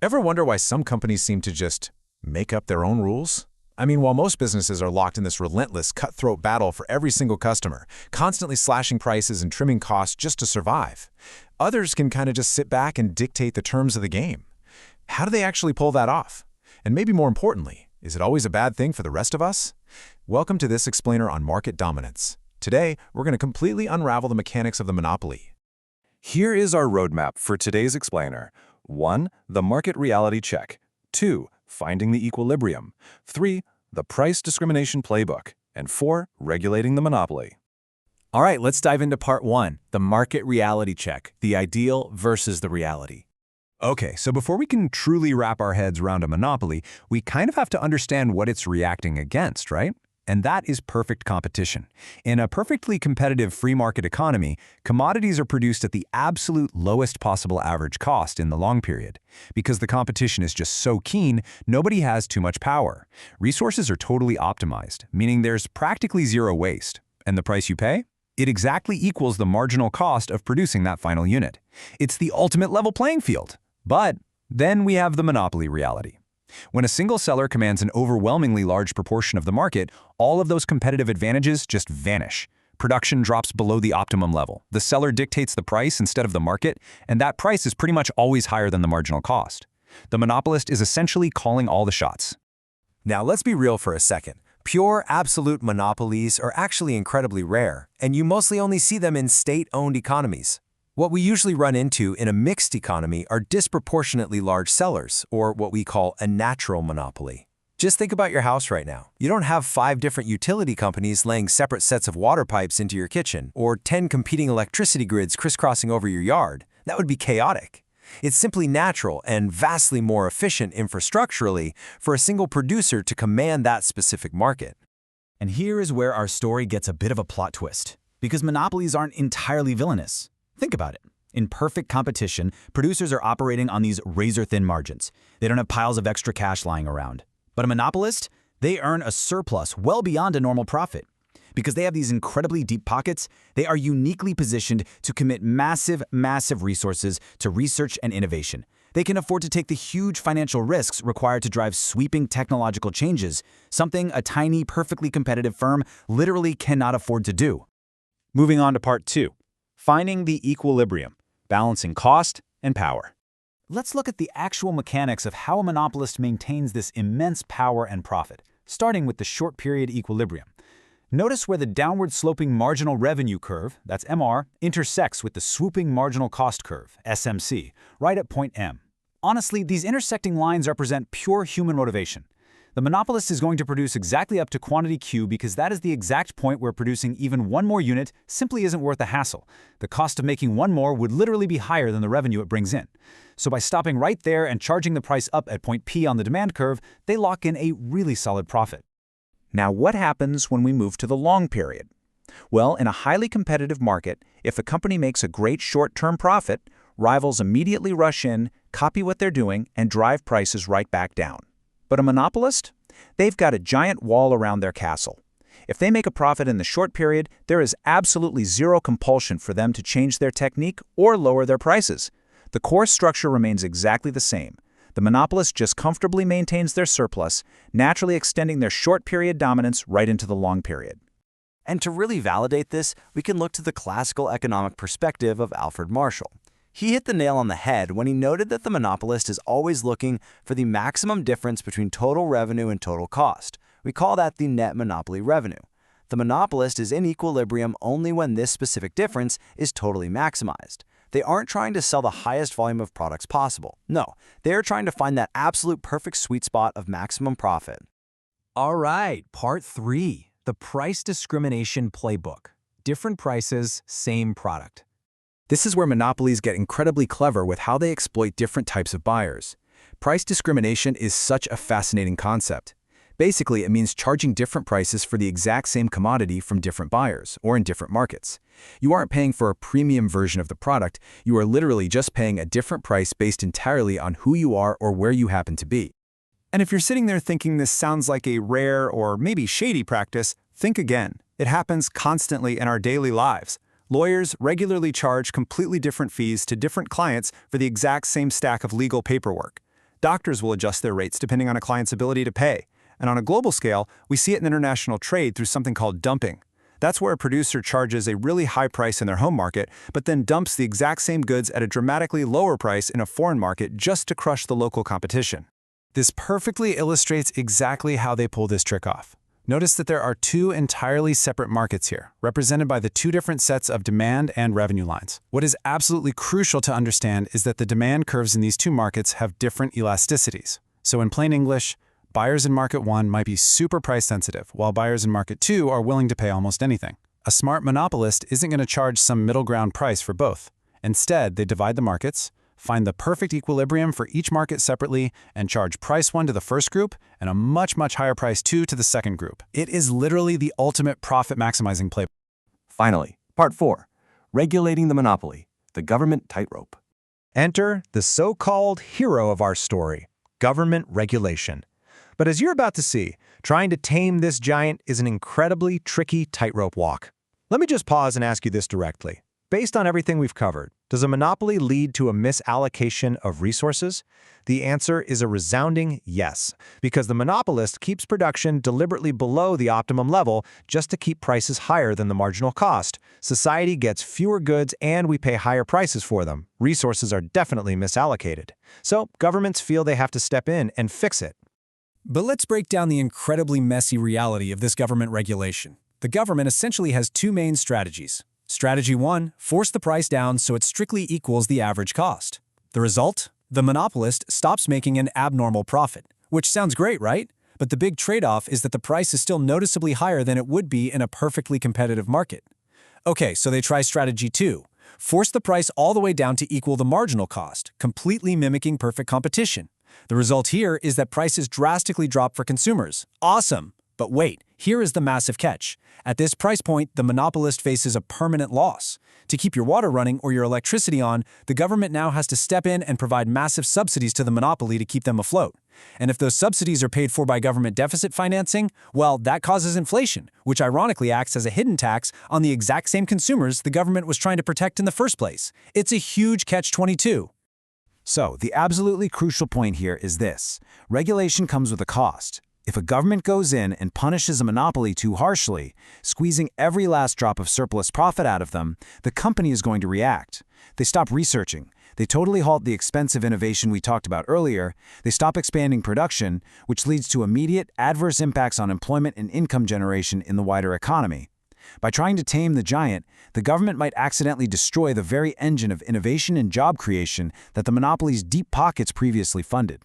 Ever wonder why some companies seem to just make up their own rules? I mean, while most businesses are locked in this relentless, cutthroat battle for every single customer, constantly slashing prices and trimming costs just to survive, others can kind of just sit back and dictate the terms of the game. How do they actually pull that off? And maybe more importantly, is it always a bad thing for the rest of us? Welcome to this explainer on market dominance. Today, we're going to completely unravel the mechanics of the monopoly. Here is our roadmap for today's explainer. 1. The market reality check. 2. Finding the equilibrium. 3. The price discrimination playbook. And 4. Regulating the monopoly. All right, let's dive into part 1, the market reality check, the ideal versus the reality. Okay, so before we can truly wrap our heads around a monopoly, we kind of have to understand what it's reacting against, right? And that is perfect competition. In a perfectly competitive free market economy, commodities are produced at the absolute lowest possible average cost in the long period. Because the competition is just so keen, nobody has too much power. Resources are totally optimized, meaning there's practically zero waste. And the price you pay? It exactly equals the marginal cost of producing that final unit. It's the ultimate level playing field. But then we have the monopoly reality. When a single seller commands an overwhelmingly large proportion of the market, all of those competitive advantages just vanish. Production drops below the optimum level. The seller dictates the price instead of the market, and that price is pretty much always higher than the marginal cost. The monopolist is essentially calling all the shots. Now let's be real for a second. Pure, absolute monopolies are actually incredibly rare, and you mostly only see them in state-owned economies. What we usually run into in a mixed economy are disproportionately large sellers, or what we call a natural monopoly. Just think about your house right now. You don't have 5 different utility companies laying separate sets of water pipes into your kitchen, or 10 competing electricity grids crisscrossing over your yard. That would be chaotic. It's simply natural and vastly more efficient infrastructurally for a single producer to command that specific market. And here is where our story gets a bit of a plot twist, because monopolies aren't entirely villainous. Think about it. In perfect competition, producers are operating on these razor-thin margins. They don't have piles of extra cash lying around. But a monopolist, they earn a surplus well beyond a normal profit. Because they have these incredibly deep pockets, they are uniquely positioned to commit massive resources to research and innovation. They can afford to take the huge financial risks required to drive sweeping technological changes, something a tiny, perfectly competitive firm literally cannot afford to do. Moving on to part 2. Finding the equilibrium, balancing cost and power. Let's look at the actual mechanics of how a monopolist maintains this immense power and profit, starting with the short-period equilibrium. Notice where the downward-sloping marginal revenue curve, that's MR, intersects with the swooping marginal cost curve, SMC, right at point M. Honestly, these intersecting lines represent pure human motivation. The monopolist is going to produce exactly up to quantity Q because that is the exact point where producing even one more unit simply isn't worth the hassle. The cost of making one more would literally be higher than the revenue it brings in. So by stopping right there and charging the price up at point P on the demand curve, they lock in a really solid profit. Now, what happens when we move to the long period? Well, in a highly competitive market, if a company makes a great short-term profit, rivals immediately rush in, copy what they're doing, and drive prices right back down. But a monopolist? They've got a giant wall around their castle. If they make a profit in the short period, there is absolutely zero compulsion for them to change their technique or lower their prices. The core structure remains exactly the same. The monopolist just comfortably maintains their surplus, naturally extending their short-period dominance right into the long period. And to really validate this, we can look to the classical economic perspective of Alfred Marshall. He hit the nail on the head when he noted that the monopolist is always looking for the maximum difference between total revenue and total cost. We call that the net monopoly revenue. The monopolist is in equilibrium only when this specific difference is totally maximized. They aren't trying to sell the highest volume of products possible. No, they are trying to find that absolute perfect sweet spot of maximum profit. All right, part 3, the price discrimination playbook. Different prices, same product. This is where monopolies get incredibly clever with how they exploit different types of buyers. Price discrimination is such a fascinating concept. Basically, it means charging different prices for the exact same commodity from different buyers or in different markets. You aren't paying for a premium version of the product, you are literally just paying a different price based entirely on who you are or where you happen to be. And if you're sitting there thinking this sounds like a rare or maybe shady practice, think again. It happens constantly in our daily lives. Lawyers regularly charge completely different fees to different clients for the exact same stack of legal paperwork. Doctors will adjust their rates depending on a client's ability to pay. And on a global scale, we see it in international trade through something called dumping. That's where a producer charges a really high price in their home market, but then dumps the exact same goods at a dramatically lower price in a foreign market just to crush the local competition. This perfectly illustrates exactly how they pull this trick off. Notice that there are two entirely separate markets here, represented by the two different sets of demand and revenue lines. What is absolutely crucial to understand is that the demand curves in these two markets have different elasticities. So in plain English, buyers in Market 1 might be super price sensitive, while buyers in Market 2 are willing to pay almost anything. A smart monopolist isn't going to charge some middle ground price for both. Instead, they divide the markets, find the perfect equilibrium for each market separately, and charge price 1 to the first group and a much higher price 2 to the second group. It is literally the ultimate profit-maximizing playbook. Finally, Part 4. Regulating the monopoly, the government tightrope. Enter the so-called hero of our story, government regulation. But as you're about to see, trying to tame this giant is an incredibly tricky tightrope walk. Let me just pause and ask you this directly. Based on everything we've covered, does a monopoly lead to a misallocation of resources? The answer is a resounding yes, because the monopolist keeps production deliberately below the optimum level just to keep prices higher than the marginal cost. Society gets fewer goods and we pay higher prices for them. Resources are definitely misallocated. So governments feel they have to step in and fix it. But let's break down the incredibly messy reality of this government regulation. The government essentially has two main strategies. Strategy 1, force the price down so it strictly equals the average cost. The result? The monopolist stops making an abnormal profit. Which sounds great, right? But the big trade-off is that the price is still noticeably higher than it would be in a perfectly competitive market. Okay, so they try strategy 2. Force the price all the way down to equal the marginal cost, completely mimicking perfect competition. The result here is that prices drastically drop for consumers. Awesome! But wait, here is the massive catch. At this price point, the monopolist faces a permanent loss. To keep your water running or your electricity on, the government now has to step in and provide massive subsidies to the monopoly to keep them afloat. And if those subsidies are paid for by government deficit financing, well, that causes inflation, which ironically acts as a hidden tax on the exact same consumers the government was trying to protect in the first place. It's a huge catch-22. So, the absolutely crucial point here is this. Regulation comes with a cost. If a government goes in and punishes a monopoly too harshly, squeezing every last drop of surplus profit out of them, the company is going to react. They stop researching. They totally halt the expensive innovation we talked about earlier. They stop expanding production, which leads to immediate, adverse impacts on employment and income generation in the wider economy. By trying to tame the giant, the government might accidentally destroy the very engine of innovation and job creation that the monopoly's deep pockets previously funded.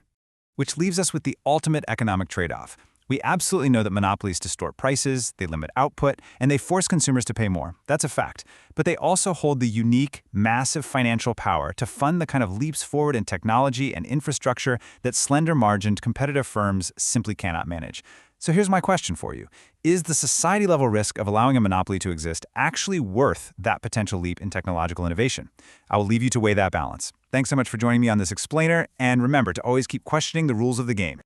Which leaves us with the ultimate economic trade-off. We absolutely know that monopolies distort prices, they limit output, and they force consumers to pay more. That's a fact. But they also hold the unique, massive financial power to fund the kind of leaps forward in technology and infrastructure that slender-margined competitive firms simply cannot manage. So here's my question for you. Is the society-level risk of allowing a monopoly to exist actually worth that potential leap in technological innovation? I will leave you to weigh that balance. Thanks so much for joining me on this explainer, and remember to always keep questioning the rules of the game.